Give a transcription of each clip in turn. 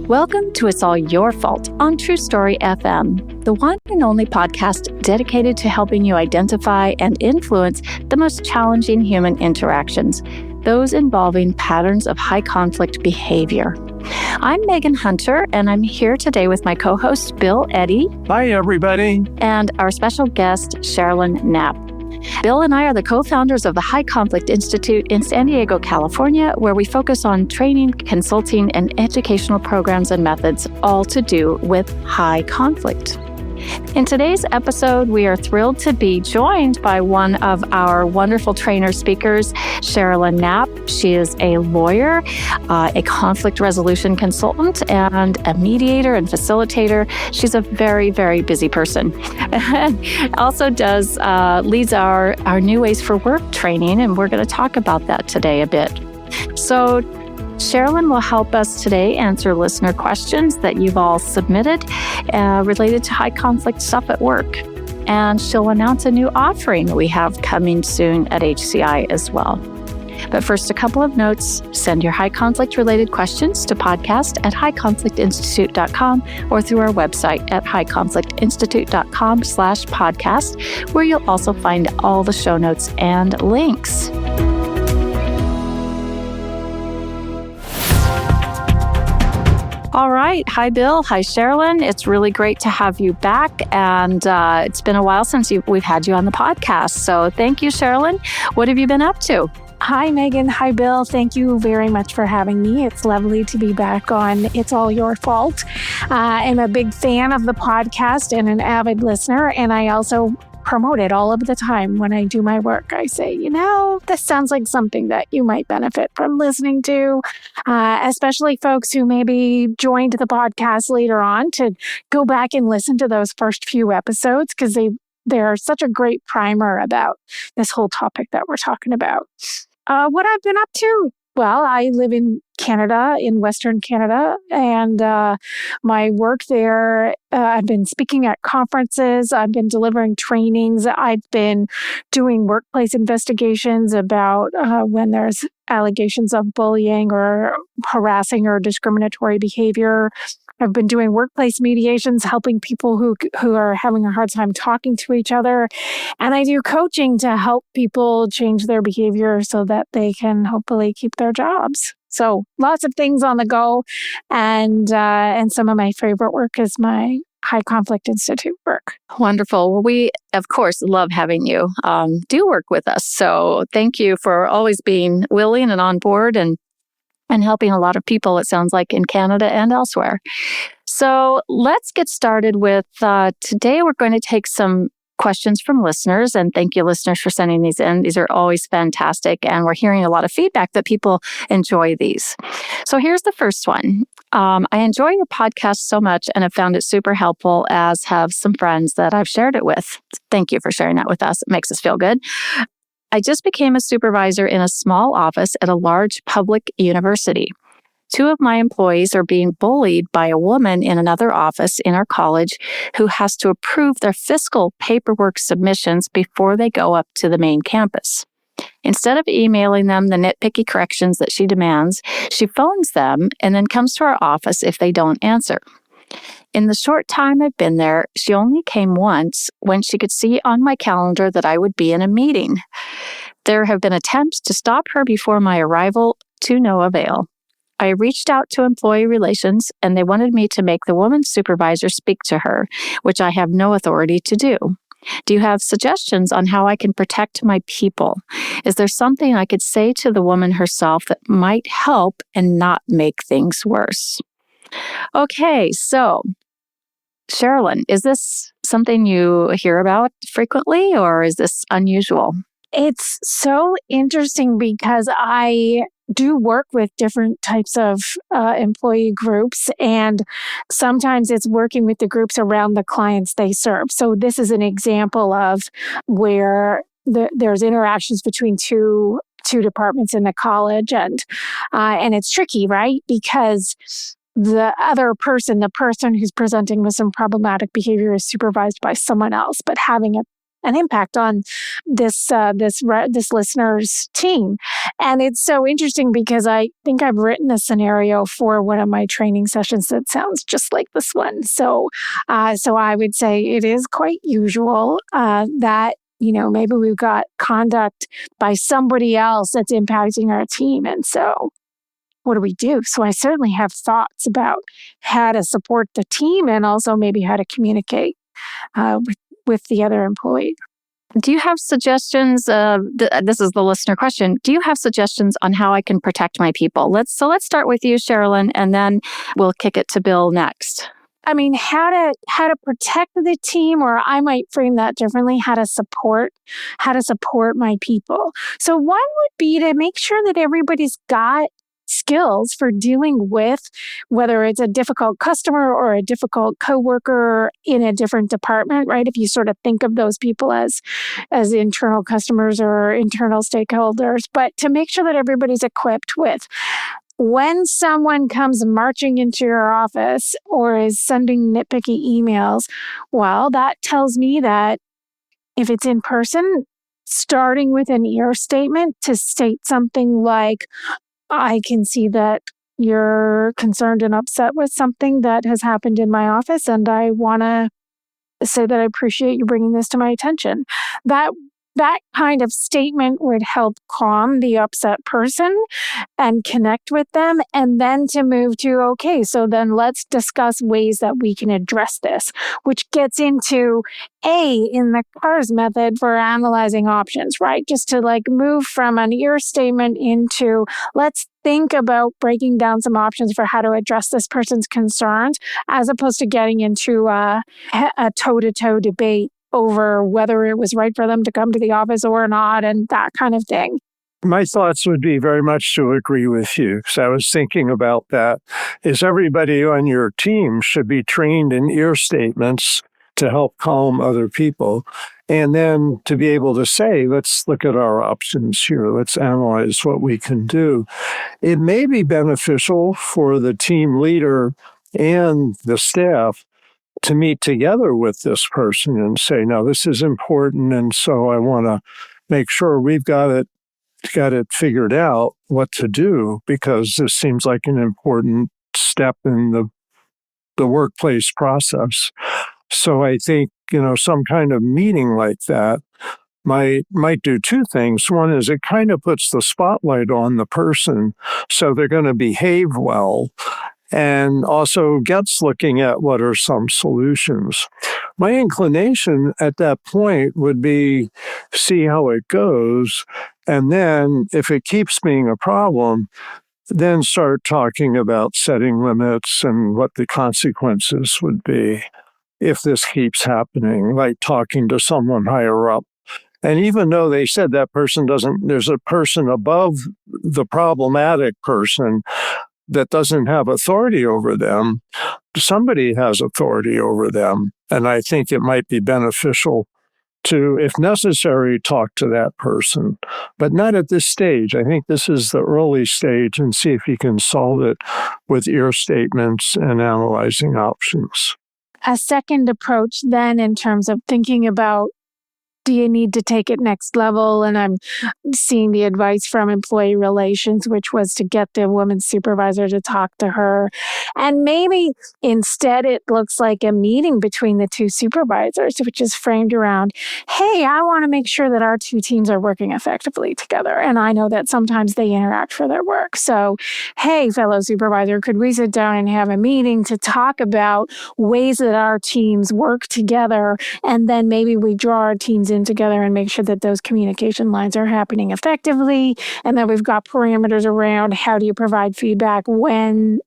Welcome to It's All Your Fault on True Story FM, the one and only podcast dedicated to helping you identify and influence the most challenging human interactions, those involving patterns of high conflict behavior. I'm Megan Hunter, and I'm here today with my co-host, Bill Eddy. Hi, everybody. And our special guest, Cherolyn Knapp. Bill and I are the co-founders of the High Conflict Institute in San Diego, California, where we focus on training, consulting, and educational programs and methods, all to do with high conflict. In today's episode, we are thrilled to be joined by one of our wonderful trainer speakers, Cherolyn Knapp. She is a lawyer, a conflict resolution consultant, and a mediator and facilitator. She's a very, very busy person. Also leads our New Ways for Work training, and we're going to talk about that today a bit. So Cherolyn will help us today answer listener questions that you've all submitted related to high conflict stuff at work. And she'll announce a new offering we have coming soon at HCI as well. But first, a couple of notes. Send your high conflict related questions to podcast@highconflictinstitute.com or through our website at highconflictinstitute.com/podcast, where you'll also find all the show notes and links. All right. Hi, Bill. Hi, Cherolyn. It's really great to have you back. And it's been a while since we've had you on the podcast. So thank you, Cherolyn. What have you been up to? Hi, Megan. Hi, Bill. Thank you very much for having me. It's lovely to be back on It's All Your Fault. I'm a big fan of the podcast and an avid listener. And I also promote it all of the time when I do my work. I say, this sounds like something that you might benefit from listening to, especially folks who maybe joined the podcast later on to go back and listen to those first few episodes because they're such a great primer about this whole topic that we're talking about. What I've been up to? Well, I live in Canada, in Western Canada, and my work there, I've been speaking at conferences, I've been delivering trainings, I've been doing workplace investigations about when there's allegations of bullying or harassing or discriminatory behavior. I've been doing workplace mediations, helping people who are having a hard time talking to each other. And I do coaching to help people change their behavior so that they can hopefully keep their jobs. So lots of things on the go. And some of my favorite work is my High Conflict Institute work. Wonderful. Well, we, of course, love having you do work with us. So thank you for always being willing and on board and helping a lot of people, it sounds like, in Canada and elsewhere. So let's get started with, today we're going to take some questions from listeners, and thank you, listeners, for sending these in. These are always fantastic, and we're hearing a lot of feedback that people enjoy these. So here's the first one. I enjoy your podcast so much and have found it super helpful, as have some friends that I've shared it with. Thank you for sharing that with us. It makes us feel good. I just became a supervisor in a small office at a large public university. 2 of my employees are being bullied by a woman in another office in our college who has to approve their fiscal paperwork submissions before they go up to the main campus. Instead of emailing them the nitpicky corrections that she demands, she phones them and then comes to our office if they don't answer. In the short time I've been there, she only came once when she could see on my calendar that I would be in a meeting. There have been attempts to stop her before my arrival, to no avail. I reached out to employee relations, and they wanted me to make the woman supervisor speak to her, which I have no authority to do. Do you have suggestions on how I can protect my people? Is there something I could say to the woman herself that might help and not make things worse? Okay, so Cherolyn, is this something you hear about frequently, or is this unusual? It's so interesting because I do work with different types of employee groups, and sometimes it's working with the groups around the clients they serve. So this is an example of where there's interactions between two departments in the college, and it's tricky, right? Because the other person, the person who's presenting with some problematic behavior, is supervised by someone else, but having an impact on this listener's team. And it's so interesting because I think I've written a scenario for one of my training sessions that sounds just like this one. So I would say it is quite usual that maybe we've got conduct by somebody else that's impacting our team. And so what do we do? So I certainly have thoughts about how to support the team and also maybe how to communicate with the other employee. Do you have suggestions? This is the listener question. Do you have suggestions on how I can protect my people? Let's start with you, Cherolyn, and then we'll kick it to Bill next. I mean, how to protect the team, or I might frame that differently, how to support my people. So one would be to make sure that everybody's got skills for dealing with whether it's a difficult customer or a difficult coworker in a different department, right? If you sort of think of those people as internal customers or internal stakeholders, but to make sure that everybody's equipped with when someone comes marching into your office or is sending nitpicky emails, well, that tells me that if it's in person, starting with an EAR statement to state something like, I can see that you're concerned and upset with something that has happened in my office, and I want to say that I appreciate you bringing this to my attention. That kind of statement would help calm the upset person and connect with them, and then to move to, okay, so then let's discuss ways that we can address this, which gets into in the CARS method for analyzing options, right? Just to move from an EAR statement into let's think about breaking down some options for how to address this person's concerns, as opposed to getting into a toe-to-toe debate over whether it was right for them to come to the office or not, and that kind of thing. My thoughts would be very much to agree with you. So I was thinking about that. Is everybody on your team should be trained in EAR statements to help calm other people. And then to be able to say, let's look at our options here. Let's analyze what we can do. It may be beneficial for the team leader and the staff to meet together with this person and say, no, this is important. And so I want to make sure we've got it figured out what to do, because this seems like an important step in the workplace process. So I think, some kind of meeting like that might do two things. One is it kind of puts the spotlight on the person, so they're going to behave well, and also gets looking at what are some solutions. My inclination at that point would be see how it goes, and then if it keeps being a problem, then start talking about setting limits and what the consequences would be if this keeps happening, like talking to someone higher up. And even though they said that person there's a person above the problematic person that doesn't have authority over them, somebody has authority over them. And I think it might be beneficial to, if necessary, talk to that person, but not at this stage. I think this is the early stage, and see if you can solve it with EAR statements and analyzing options. A second approach then, in terms of thinking about, do you need to take it next level? And I'm seeing the advice from employee relations, which was to get the woman's supervisor to talk to her. And maybe instead it looks like a meeting between the two supervisors, which is framed around, hey, I want to make sure that our two teams are working effectively together. And I know that sometimes they interact for their work. So, hey, fellow supervisor, could we sit down and have a meeting to talk about ways that our teams work together? And then maybe we draw our teams in together and make sure that those communication lines are happening effectively. And then we've got parameters around how do you provide feedback when,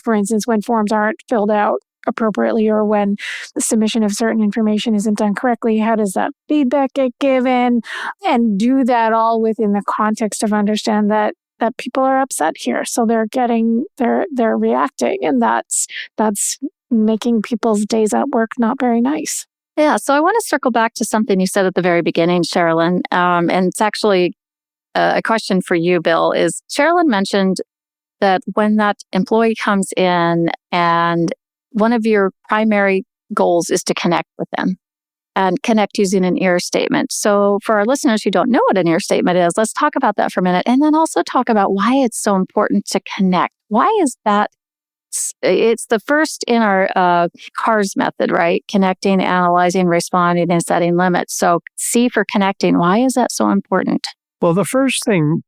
for instance, when forms aren't filled out appropriately, or when the submission of certain information isn't done correctly, how does that feedback get given? And do that all within the context of understand that people are upset here. So they're reacting, and that's making people's days at work not very nice. Yeah, so I want to circle back to something you said at the very beginning, Cherolyn, and it's actually a question for you, Bill. Is Cherolyn mentioned that when that employee comes in and one of your primary goals is to connect with them. and connect using an ear statement. So for our listeners who don't know what an ear statement is, let's talk about that for a minute, and then also talk about why it's so important to connect. Why is that? It's the first in our CARS method, right? Connecting, analyzing, responding, and setting limits. So C for connecting. Why is that so important? Well, the first thing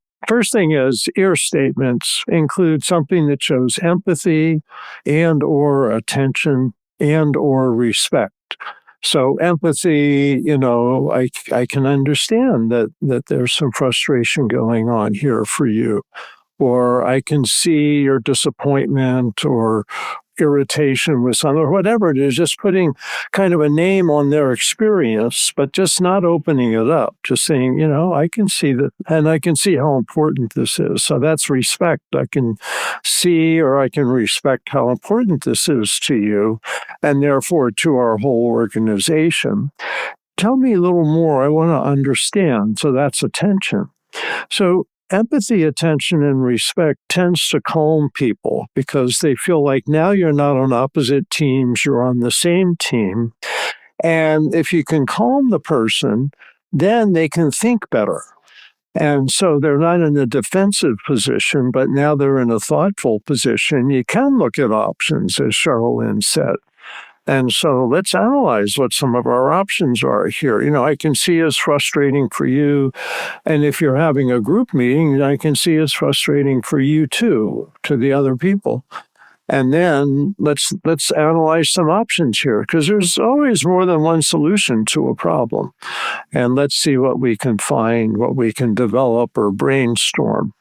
is ear statements include something that shows empathy and or attention and or respect. So empathy, I can understand that there's some frustration going on here for you, or I can see your disappointment or irritation with something, or whatever it is, just putting kind of a name on their experience, but just not opening it up, just saying, I can see that, and I can see how important this is. So that's respect. I can see, or I can respect how important this is to you, and therefore to our whole organization. Tell me a little more. I want to understand. So that's attention. So empathy, attention, and respect tends to calm people because they feel like now you're not on opposite teams, you're on the same team. And if you can calm the person, then they can think better. And so they're not in a defensive position, but now they're in a thoughtful position. You can look at options, as Cherolyn said. And so let's analyze what some of our options are here. I can see it's frustrating for you. And if you're having a group meeting, I can see it's frustrating for you too, to the other people. And then let's analyze some options here, because there's always more than one solution to a problem. And let's see what we can find, what we can develop or brainstorm.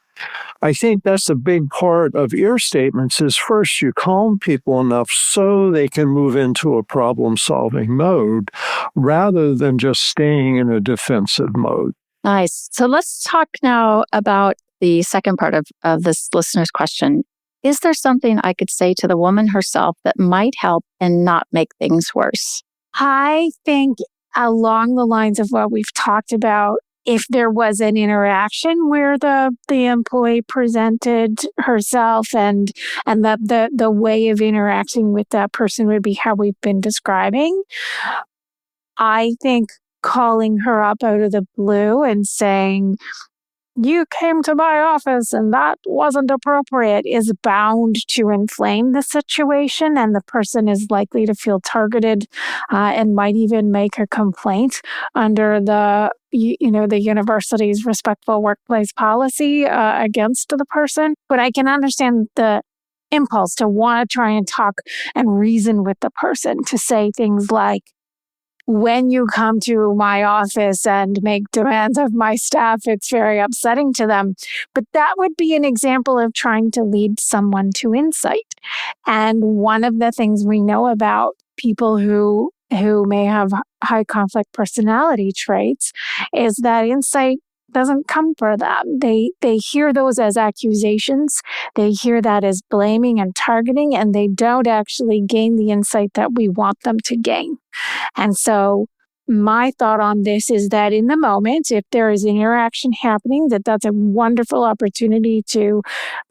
I think that's a big part of ear statements is first you calm people enough so they can move into a problem-solving mode rather than just staying in a defensive mode. Nice. So let's talk now about the second part of this listener's question. Is there something I could say to the woman herself that might help and not make things worse? I think along the lines of what we've talked about, if there was an interaction where the employee presented herself and that the way of interacting with that person would be how we've been describing, I think calling her up out of the blue and saying, "You came to my office and that wasn't appropriate," is bound to inflame the situation, and the person is likely to feel targeted and might even make a complaint under the university's respectful workplace policy against the person. But I can understand the impulse to want to try and talk and reason with the person, to say things like, "When you come to my office and make demands of my staff, it's very upsetting to them." But that would be an example of trying to lead someone to insight. And one of the things we know about people who may have high conflict personality traits is that insight doesn't come for them. They hear those as accusations. They hear that as blaming and targeting, and they don't actually gain the insight that we want them to gain. And so my thought on this is that in the moment, if there is an interaction happening, that's a wonderful opportunity to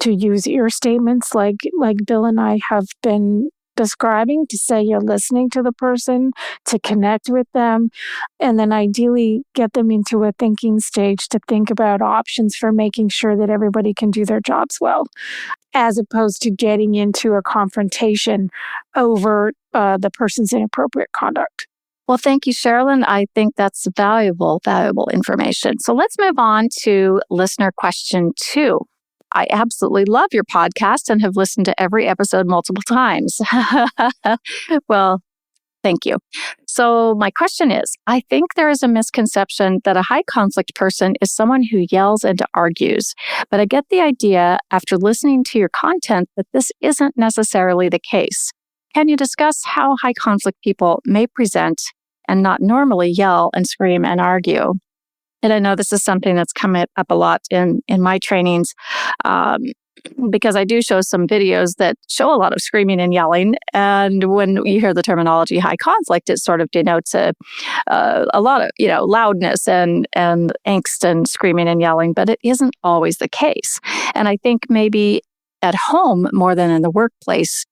use ear statements like Bill and I have been describing, to say you're listening to the person, to connect with them, and then ideally get them into a thinking stage to think about options for making sure that everybody can do their jobs well, as opposed to getting into a confrontation over the person's inappropriate conduct. Well, thank you, Cherolyn. I think that's valuable information. So let's move on to listener question 2. I absolutely love your podcast and have listened to every episode multiple times. Well, thank you. So my question is, I think there is a misconception that a high conflict person is someone who yells and argues, but I get the idea after listening to your content that this isn't necessarily the case. Can you discuss how high conflict people may present and not normally yell and scream and argue? And I know this is something that's come up a lot in my trainings because I do show some videos that show a lot of screaming and yelling. And when you hear the terminology high conflict, it sort of denotes a lot of loudness and angst and screaming and yelling, but it isn't always the case. And I think maybe at home more than in the workplace,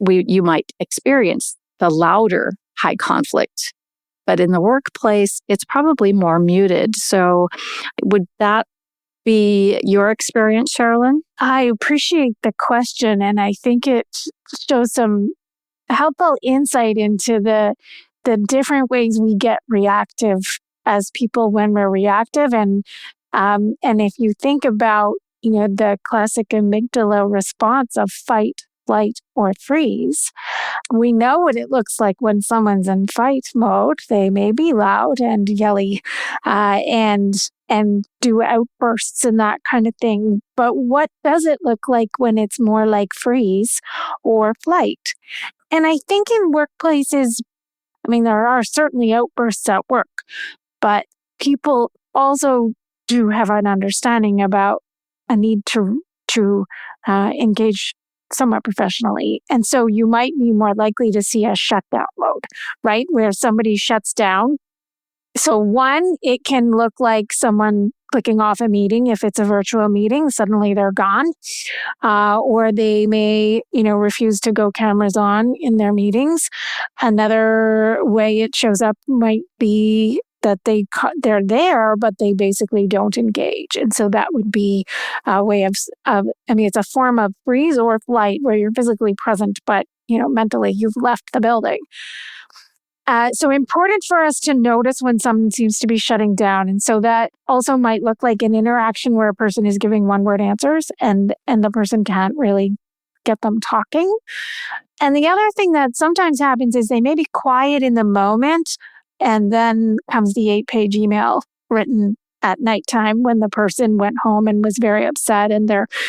you might experience the louder high conflict But in the workplace, it's probably more muted. So would that be your experience, Cherolyn? I appreciate the question, and I think it shows some helpful insight into the different ways we get reactive as people when we're reactive, and if you think about the classic amygdala response of fight, flight, or freeze, we know what it looks like when someone's in fight mode. They may be loud and yelly, and do outbursts and that kind of thing. But what does it look like when it's more like freeze or flight? And I think in workplaces, there are certainly outbursts at work, but people also do have an understanding about a need to engage somewhat professionally. And so you might be more likely to see a shutdown mode, right? Where somebody shuts down. So one, it can look like someone clicking off a meeting. If it's a virtual meeting, suddenly they're gone. Or they may, refuse to go cameras on in their meetings. Another way it shows up might be that they're there, but they basically don't engage. And so that would be a way of it's a form of freeze or flight where you're physically present, but, mentally you've left the building. So important for us to notice when someone seems to be shutting down. And so that also might look like an interaction where a person is giving one-word answers and the person can't really get them talking. And the other thing that sometimes happens is they may be quiet in the moment, and then comes the 8-page email written at nighttime when the person went home and was very upset and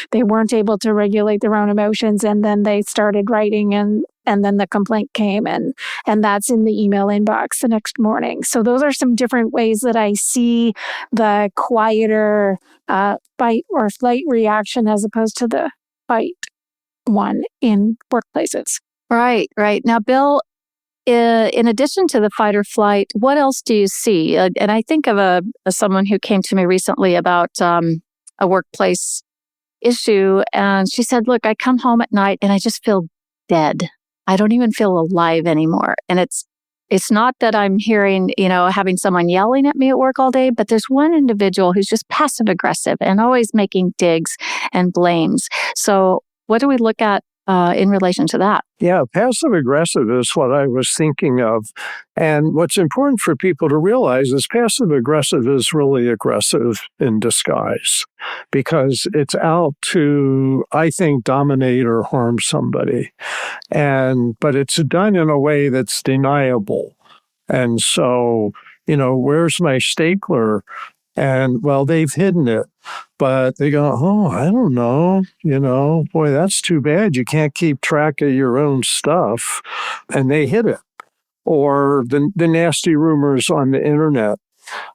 they weren't able to regulate their own emotions. And then they started writing and then the complaint came and that's in the email inbox the next morning. So those are some different ways that I see the quieter fight or flight reaction as opposed to the fight one in workplaces. Right. Now, Bill, in addition to the fight or flight, what else do you see? And I think of someone who came to me recently about a workplace issue. And she said, look, I come home at night and I just feel dead. I don't even feel alive anymore. And it's not that I'm hearing, having someone yelling at me at work all day, but there's one individual who's just passive aggressive and always making digs and blames. So what do we look at in relation to that? Yeah, passive aggressive is what I was thinking of. And what's important for people to realize is passive aggressive is really aggressive in disguise because it's out to, I think, dominate or harm somebody. But it's done in a way that's deniable. And so, where's my stapler? And, well, they've hidden it, but they go, oh, I don't know, boy, that's too bad. You can't keep track of your own stuff. And they hid it. Or the nasty rumors on the internet,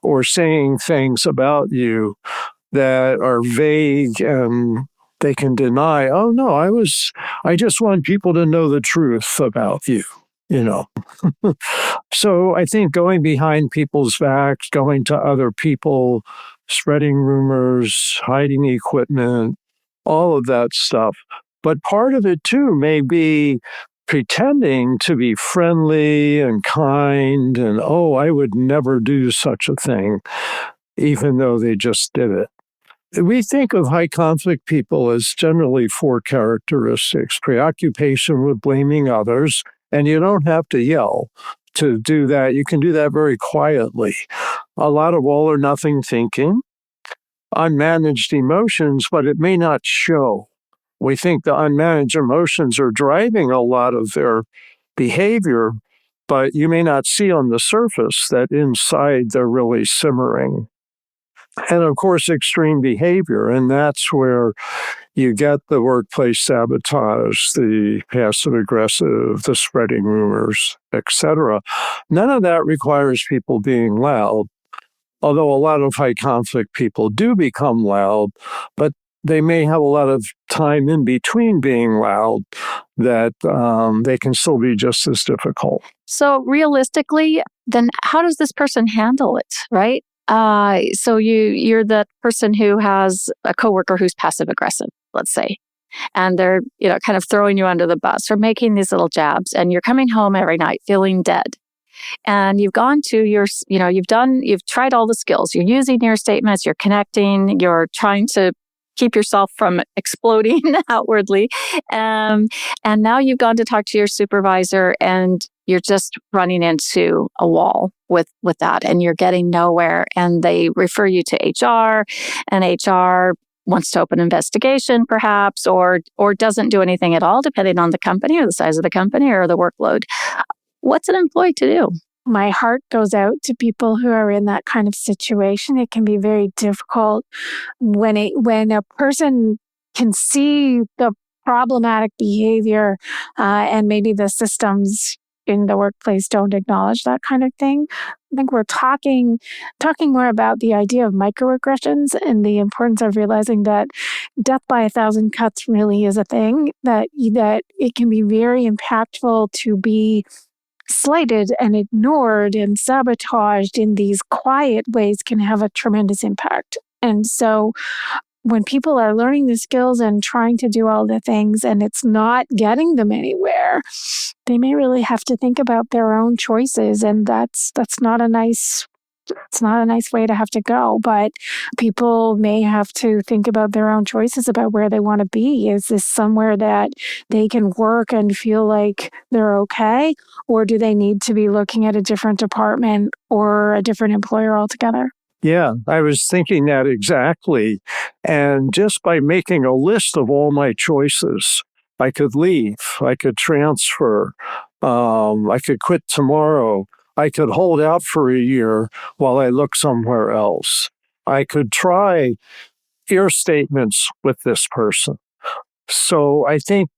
or saying things about you that are vague and they can deny, oh, no, I just want people to know the truth about you. So I think going behind people's backs, going to other people, spreading rumors, hiding equipment, all of that stuff. But part of it, too, may be pretending to be friendly and kind and, oh, I would never do such a thing, even though they just did it. We think of high conflict people as generally 4 characteristics: preoccupation with blaming others, and you don't have to yell to do that. You can do that very quietly. A lot of all or nothing thinking, unmanaged emotions, but it may not show. We think the unmanaged emotions are driving a lot of their behavior, but you may not see on the surface that inside they're really simmering. And of course, extreme behavior. And that's where you get the workplace sabotage, the passive aggressive, the spreading rumors, etc. None of that requires people being loud, although a lot of high conflict people do become loud, but they may have a lot of time in between being loud that they can still be just as difficult. So realistically, then how does this person handle it, right? So you're that person who has a coworker who's passive aggressive, let's say, and they're, kind of throwing you under the bus or making these little jabs, and you're coming home every night feeling dead. and you've gone to you've tried all the skills. You're using your statements, you're connecting, you're trying to keep yourself from exploding outwardly. And now you've gone to talk to your supervisor and you're just running into a wall with that, and you're getting nowhere. And they refer you to HR, and HR wants to open an investigation perhaps, or doesn't do anything at all, depending on the company or the size of the company or the workload. What's an employee to do? My heart goes out to people who are in that kind of situation. It can be very difficult when a person can see the problematic behavior and maybe the systems in the workplace don't acknowledge that kind of thing. I think we're talking more about the idea of microaggressions and the importance of realizing that death by 1,000 cuts really is a thing, that it can be very impactful to be slighted and ignored and sabotaged in these quiet ways can have a tremendous impact. And so when people are learning the skills and trying to do all the things and it's not getting them anywhere, they may really have to think about their own choices. And that's not a nice way to have to go, but people may have to think about their own choices about where they want to be. Is this somewhere that they can work and feel like they're okay? Or do they need to be looking at a different department or a different employer altogether? Yeah, I was thinking that exactly. And just by making a list of all my choices, I could leave, I could transfer, I could quit tomorrow, I could hold out for a year while I look somewhere else. I could try ear statements with this person. So I think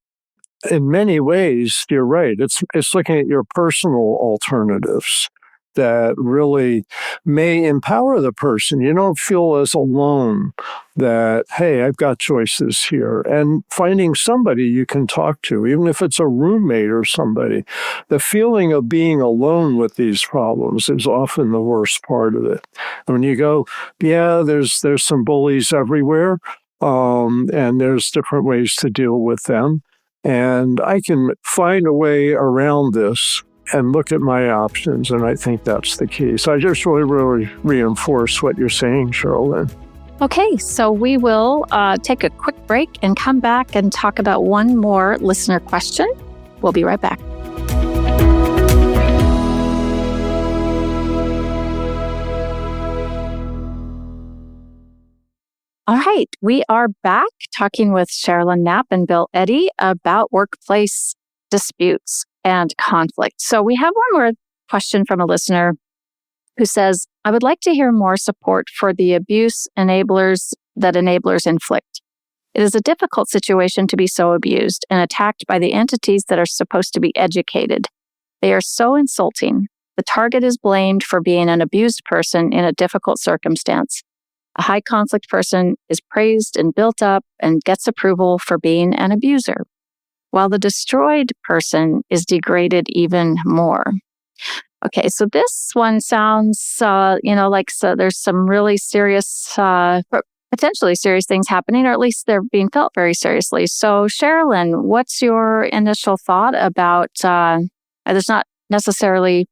in many ways, you're right. It's looking at your personal alternatives that really may empower the person. You don't feel as alone, that, hey, I've got choices here. And finding somebody you can talk to, even if it's a roommate or somebody. The feeling of being alone with these problems is often the worst part of it. When you go, yeah, there's some bullies everywhere, and there's different ways to deal with them. And I can find a way around this and look at my options, and I think that's the key. So I just really reinforce what you're saying, Cherolyn. Okay, so we will take a quick break and come back and talk about one more listener question. We'll be right back. All right, we are back talking with Cherolyn Knapp and Bill Eddy about workplace disputes and conflict. So we have one more question from a listener who says, I would like to hear more support for the abuse enablers that enablers inflict. It is a difficult situation to be so abused and attacked by the entities that are supposed to be educated. They are so insulting. The target is blamed for being an abused person in a difficult circumstance. A high conflict person is praised and built up and gets approval for being an abuser, while the destroyed person is degraded even more. Okay, so this one sounds, like there's some really serious, potentially serious things happening, or at least they're being felt very seriously. So, Cherolyn, what's your initial thought about, there's not necessarily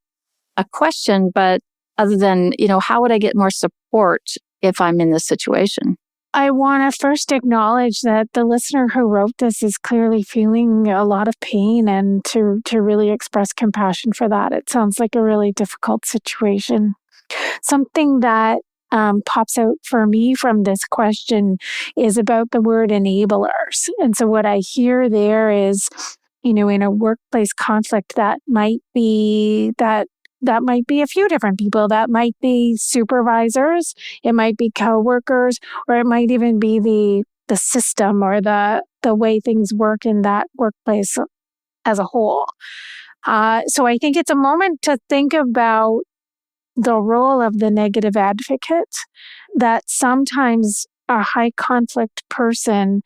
a question, but other than, how would I get more support if I'm in this situation? I want to first acknowledge that the listener who wrote this is clearly feeling a lot of pain, and to really express compassion for that. It sounds like a really difficult situation. Something that pops out for me from this question is about the word enablers. And so what I hear there is, in a workplace conflict, that might be a few different people. That might be supervisors, it might be coworkers, or it might even be the system or the way things work in that workplace as a whole. So I think it's a moment to think about the role of the negative advocate, that sometimes a high conflict person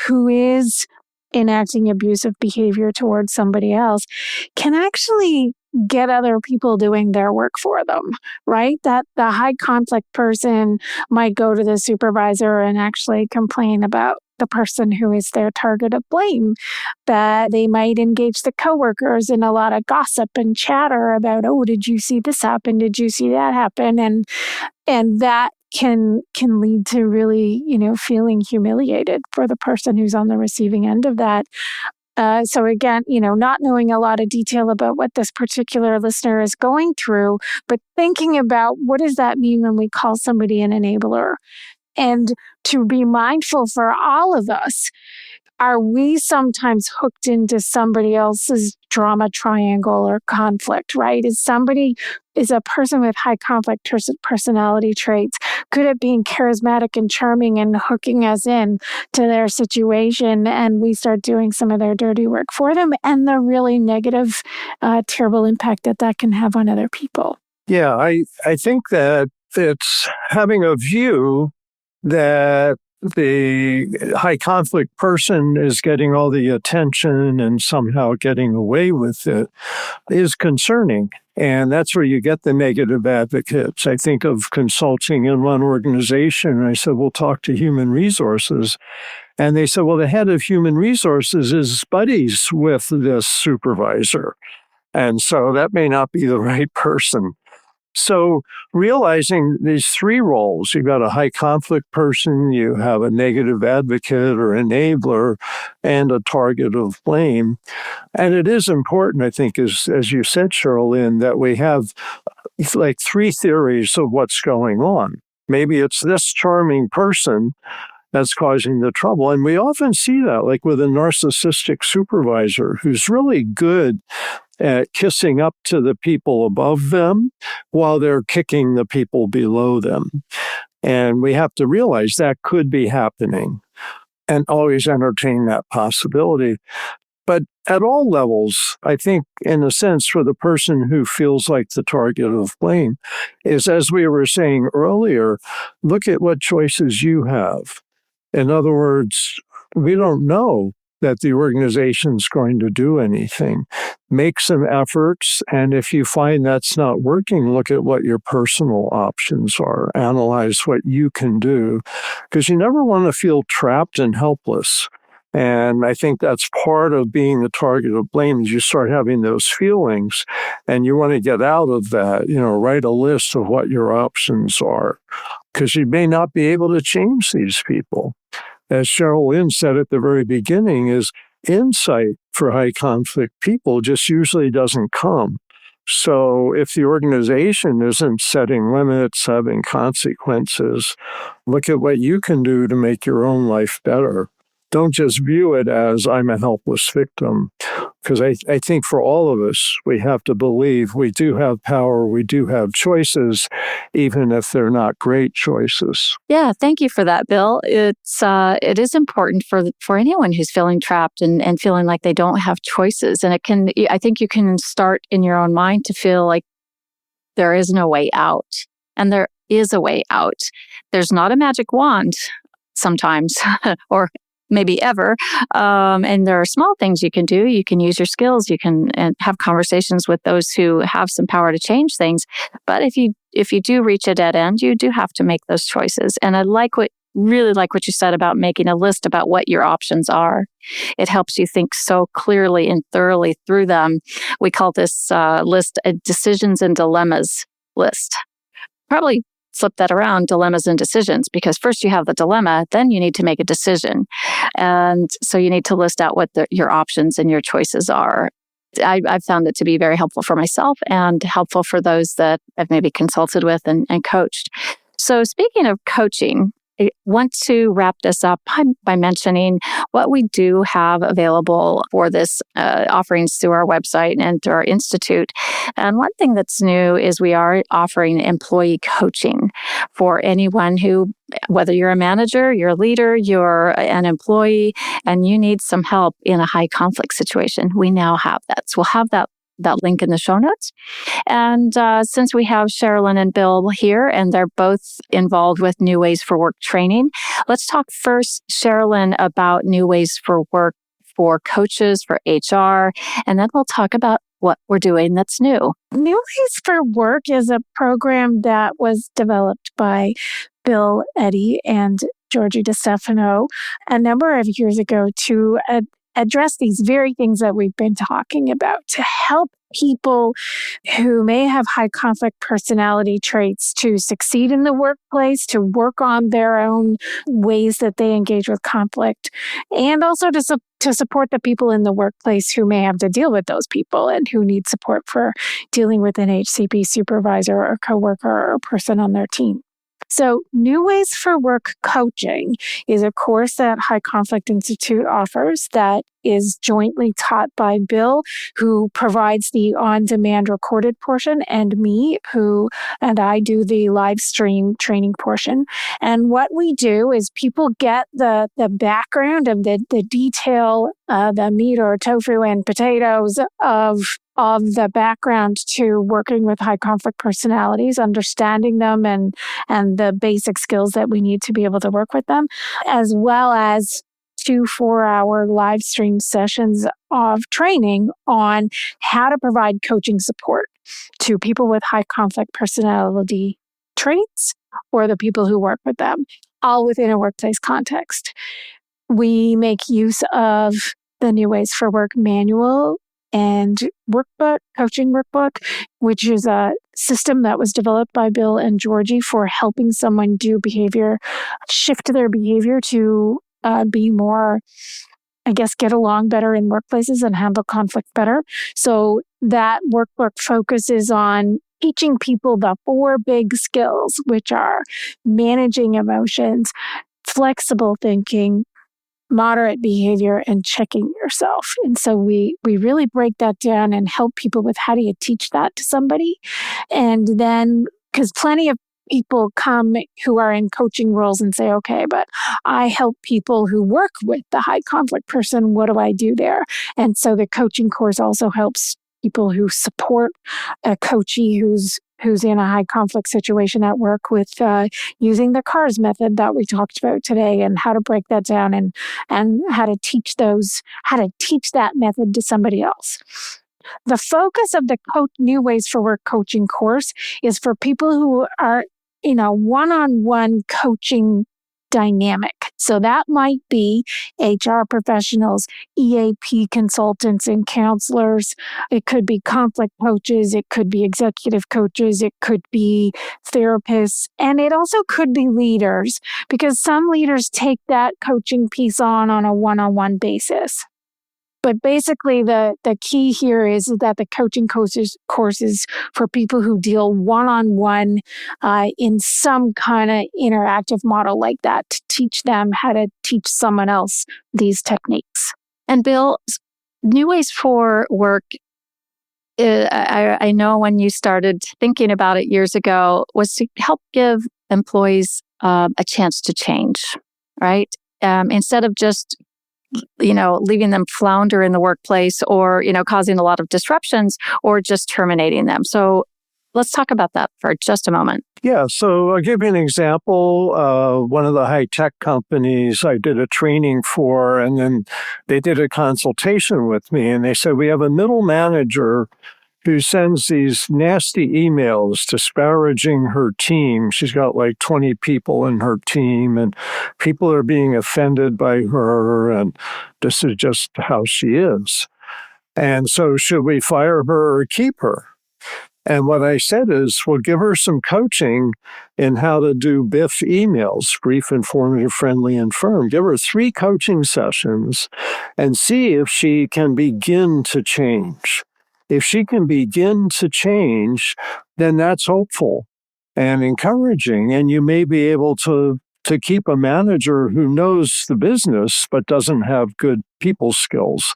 who is enacting abusive behavior towards somebody else can actually get other people doing their work for them, right? That the high conflict person might go to the supervisor and actually complain about the person who is their target of blame, that they might engage the coworkers in a lot of gossip and chatter about, oh, did you see this happen? Did you see that happen? And that can lead to really, feeling humiliated for the person who's on the receiving end of that. So again, not knowing a lot of detail about what this particular listener is going through, but thinking about what does that mean when we call somebody an enabler? And to be mindful for all of us, are we sometimes hooked into somebody else's drama triangle or conflict, right? Is a person with high conflict personality traits, good at being charismatic and charming and hooking us in to their situation, and we start doing some of their dirty work for them, and the really negative, terrible impact that can have on other people. Yeah, I think that it's having a view that the high conflict person is getting all the attention and somehow getting away with it is concerning. And that's where you get the negative advocates. I think of consulting in one organization, and I said, we'll talk to human resources. And they said, well, the head of human resources is buddies with this supervisor. And so that may not be the right person. So realizing these three roles, you've got a high conflict person, you have a negative advocate or enabler, and a target of blame. And it is important, I think, as you said, Cherolyn, that we have like three theories of what's going on. Maybe it's this charming person that's causing the trouble. And we often see that, like with a narcissistic supervisor who's really good at kissing up to the people above them while they're kicking the people below them. And we have to realize that could be happening and always entertain that possibility. But at all levels, I think, in a sense, for the person who feels like the target of blame is, as we were saying earlier, look at what choices you have. In other words, we don't know that the organization's going to do anything. Make some efforts, and if you find that's not working, look at what your personal options are. Analyze what you can do, because you never want to feel trapped and helpless. And I think that's part of being the target of blame is you start having those feelings, and you want to get out of that. Write a list of what your options are, because you may not be able to change these people. As Cherolyn said at the very beginning, is insight for high conflict people just usually doesn't come. So if the organization isn't setting limits, having consequences, look at what you can do to make your own life better. Don't just view it as I'm a helpless victim. Because I think for all of us, we have to believe we do have power, we do have choices, even if they're not great choices. Yeah, thank you for that, Bill. It is important for anyone who's feeling trapped and feeling like they don't have choices. And I think you can start in your own mind to feel like there is no way out. And there is a way out. There's not a magic wand sometimes, or maybe ever. And there are small things you can do. You can use your skills. You can have conversations with those who have some power to change things. But if you do reach a dead end, you do have to make those choices. And I really like what you said about making a list about what your options are. It helps you think so clearly and thoroughly through them. We call this list a decisions and dilemmas list. Probably flip that around, dilemmas and decisions, because first you have the dilemma, then you need to make a decision. And so you need to list out what your options and your choices are. I've found it to be very helpful for myself and helpful for those that I've maybe consulted with and coached. So speaking of coaching, I want to wrap this up by mentioning what we do have available for this offerings through our website and through our institute. And one thing that's new is we are offering employee coaching for anyone who, whether you're a manager, you're a leader, you're an employee, and you need some help in a high conflict situation. We now have that. So we'll have that link in the show notes. And since we have Cherolyn and Bill here, and they're both involved with New Ways for Work training, let's talk first, Cherolyn, about New Ways for Work for coaches, for HR, and then we'll talk about what we're doing that's new. New Ways for Work is a program that was developed by Bill, Eddie, and Georgie DiStefano a number of years ago to address these very things that we've been talking about, to help people who may have high conflict personality traits to succeed in the workplace, to work on their own ways that they engage with conflict, and also to support the people in the workplace who may have to deal with those people and who need support for dealing with an HCP supervisor or coworker or person on their team. So New Ways for Work coaching is a course that High Conflict Institute offers that is jointly taught by Bill, who provides the on-demand recorded portion, and me, and I do the live stream training portion. And what we do is people get the background of the detail, the meat or tofu and potatoes of the background to working with high conflict personalities, understanding them and the basic skills that we need to be able to work with them, as well as 2 4-hour live stream sessions of training on how to provide coaching support to people with high conflict personality traits or the people who work with them, all within a workplace context. We make use of the New Ways for Work manual and workbook, coaching workbook, which is a system that was developed by Bill and Georgie for helping someone shift their behavior to be more, get along better in workplaces and handle conflict better. So that workbook focuses on teaching people the 4 big skills, which are managing emotions, flexible thinking, moderate behavior, and checking yourself. And so we really break that down and help people with how do you teach that to somebody. And then, because plenty of people come who are in coaching roles and say, okay, but I help people who work with the high conflict person. What do I do there? And so the coaching course also helps people who support a coachee who's in a high conflict situation at work with using the CARS method that we talked about today, and how to break that down and how to teach that method to somebody else. The focus of the New Ways for Work coaching course is for people who are in a one-on-one coaching dynamic. So that might be HR professionals, EAP consultants and counselors. It could be conflict coaches. It could be executive coaches. It could be therapists. And it also could be leaders, because some leaders take that coaching piece on a one-on-one basis. But basically, the key here is that the coaching courses for people who deal one-on-one in some kind of interactive model like that, to teach them how to teach someone else these techniques. And Bill, New Ways for Work, I know when you started thinking about it years ago, was to help give employees a chance to change, right? Instead of just leaving them flounder in the workplace, or, causing a lot of disruptions, or just terminating them. So let's talk about that for just a moment. Yeah, so I'll give you an example. One of the high-tech companies I did a training for, and then they did a consultation with me, and they said, we have a middle manager who sends these nasty emails disparaging her team. She's got like 20 people in her team, and people are being offended by her, and this is just how she is. And so should we fire her or keep her? And what I said is, well, give her some coaching in how to do BIF emails, brief, informative, friendly, and firm. Give her 3 coaching sessions and see if she can begin to change. If she can begin to change, then that's hopeful and encouraging. And you may be able to keep a manager who knows the business but doesn't have good people skills.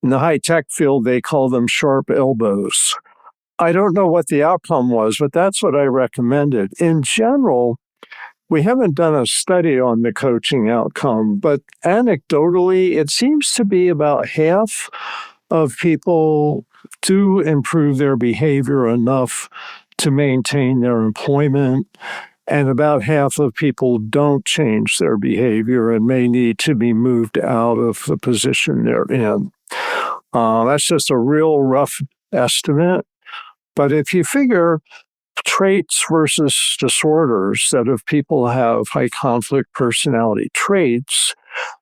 In the high-tech field, they call them sharp elbows. I don't know what the outcome was, but that's what I recommended. In general, we haven't done a study on the coaching outcome, but anecdotally, it seems to be about half of people do improve their behavior enough to maintain their employment, and about half of people don't change their behavior and may need to be moved out of the position they're in. That's just a real rough estimate. But if you figure traits versus disorders, that if people have high conflict personality traits,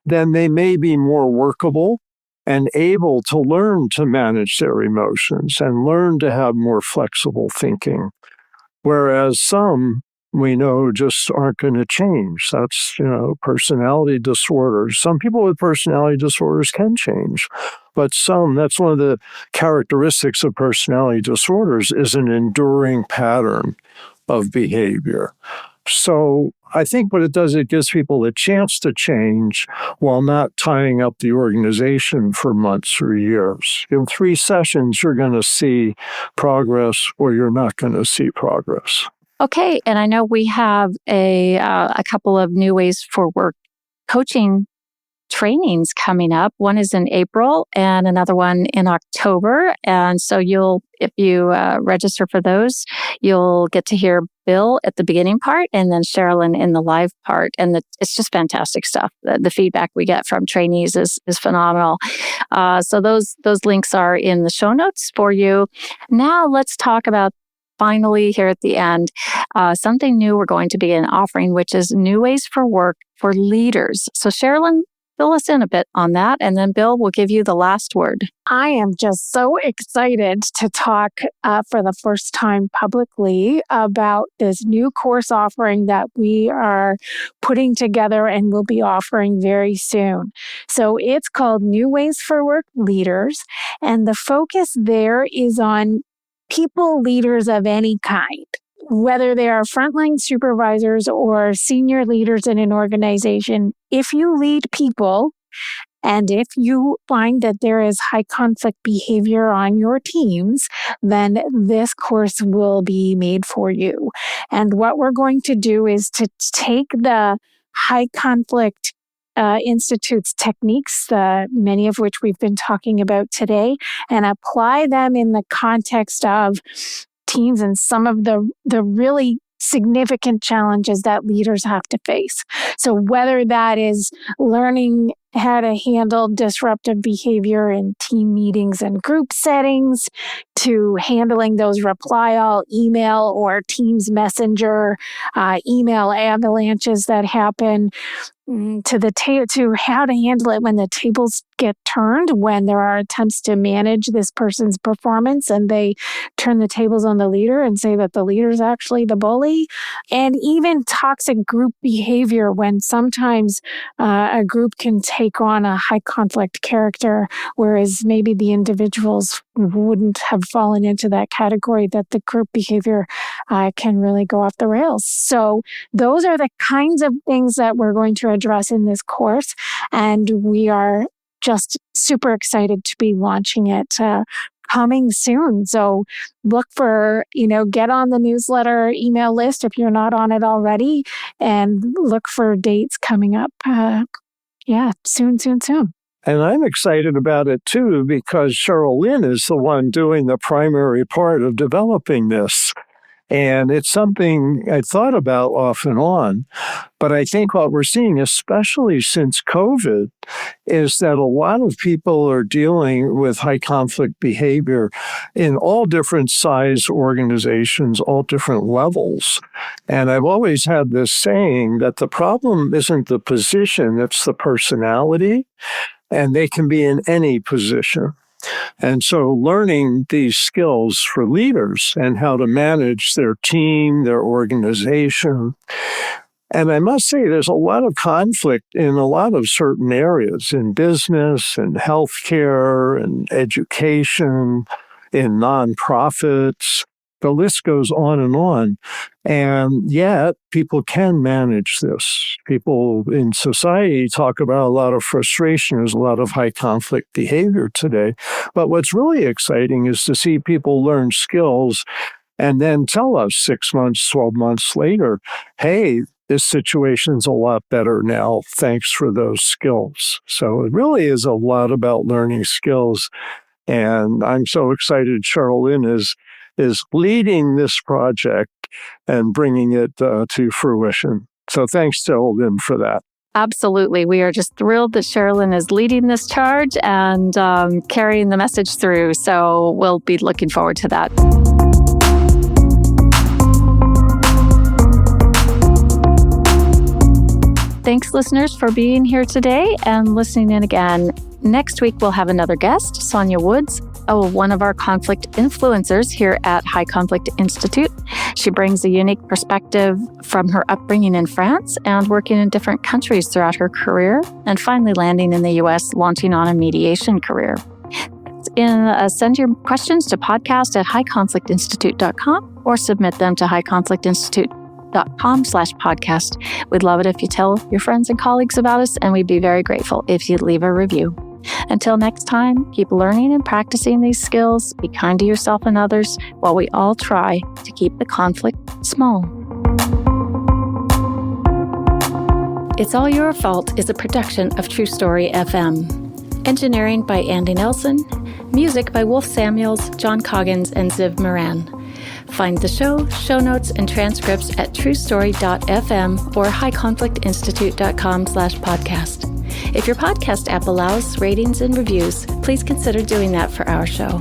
then they may be more workable and able to learn to manage their emotions and learn to have more flexible thinking. Whereas some we know just aren't going to change. That's, personality disorders. Some people with personality disorders can change, but that's one of the characteristics of personality disorders is an enduring pattern of behavior. So I think what it does, it gives people a chance to change while not tying up the organization for months or years. In 3 sessions, you're going to see progress or you're not going to see progress. Okay, and I know we have a couple of new ways for work coaching trainings coming up. One is in April and another one in October. And so if you register for those, you'll get to hear Bill at the beginning part and then Cherolyn in the live part. And it's just fantastic stuff. The feedback we get from trainees is phenomenal. So those links are in the show notes for you. Now let's talk about, finally, here at the end, something new we're going to be offering, which is new ways for work for leaders. So Cherolyn, fill us in a bit on that, and then Bill will give you the last word. I am just so excited to talk for the first time publicly about this new course offering that we are putting together and will be offering very soon. So it's called New Ways for Work Leaders, and the focus there is on people leaders of any kind. Whether they are frontline supervisors or senior leaders in an organization, if you lead people and if you find that there is high conflict behavior on your teams, then this course will be made for you. And what we're going to do is to take the high conflict Institute's techniques, many of which we've been talking about today, and apply them in the context of teams and some of the really significant challenges that leaders have to face. So whether that is learning how to handle disruptive behavior in team meetings and group settings, to handling those reply all email or Teams Messenger email avalanches that happen, to how to handle it when the tables get turned, when there are attempts to manage this person's performance and they turn the tables on the leader and say that the leader is actually the bully, and even toxic group behavior when sometimes a group can take on a high conflict character, whereas maybe the individuals wouldn't have fallen into that category, that the group behavior can really go off the rails. So those are the kinds of things that we're going to address in this course, and we are just super excited to be launching it coming soon. So look for, get on the newsletter email list if you're not on it already, and look for dates coming up. Soon. And I'm excited about it too, because Cherolyn is the one doing the primary part of developing this. And it's something I thought about off and on. But I think what we're seeing, especially since COVID, is that a lot of people are dealing with high conflict behavior in all different size organizations, all different levels. And I've always had this saying that the problem isn't the position, it's the personality, and they can be in any position. And so learning these skills for leaders and how to manage their team, their organization. And I must say, there's a lot of conflict in a lot of certain areas, in business and healthcare and education, in nonprofits. The list goes on and on. And yet, people can manage this. People in society talk about a lot of frustration. There's a lot of high conflict behavior today. But what's really exciting is to see people learn skills and then tell us 6 months, 12 months later, hey, this situation's a lot better now. Thanks for those skills. So it really is a lot about learning skills. And I'm so excited Cherolyn is leading this project and bringing it to fruition. So thanks, Cherolyn, for that. Absolutely. We are just thrilled that Cherolyn is leading this charge and carrying the message through. So we'll be looking forward to that. Thanks, listeners, for being here today and listening in again. Next week, we'll have another guest, Sonia Woods, one of our conflict influencers here at High Conflict Institute. She brings a unique perspective from her upbringing in France and working in different countries throughout her career, and finally landing in the U.S., launching on a mediation career. Send your questions to podcast@highconflictinstitute.com or submit them to highconflictinstitute.com/podcast. We'd love it if you tell your friends and colleagues about us, and we'd be very grateful if you'd leave a review. Until next time, keep learning and practicing these skills. Be kind to yourself and others while we all try to keep the conflict small. It's All Your Fault is a production of True Story FM. Engineering by Andy Nelson. Music by Wolf Samuels, John Coggins, and Ziv Moran. Find the show notes, and transcripts at truestory.fm or highconflictinstitute.com/podcast. If your podcast app allows ratings and reviews, please consider doing that for our show.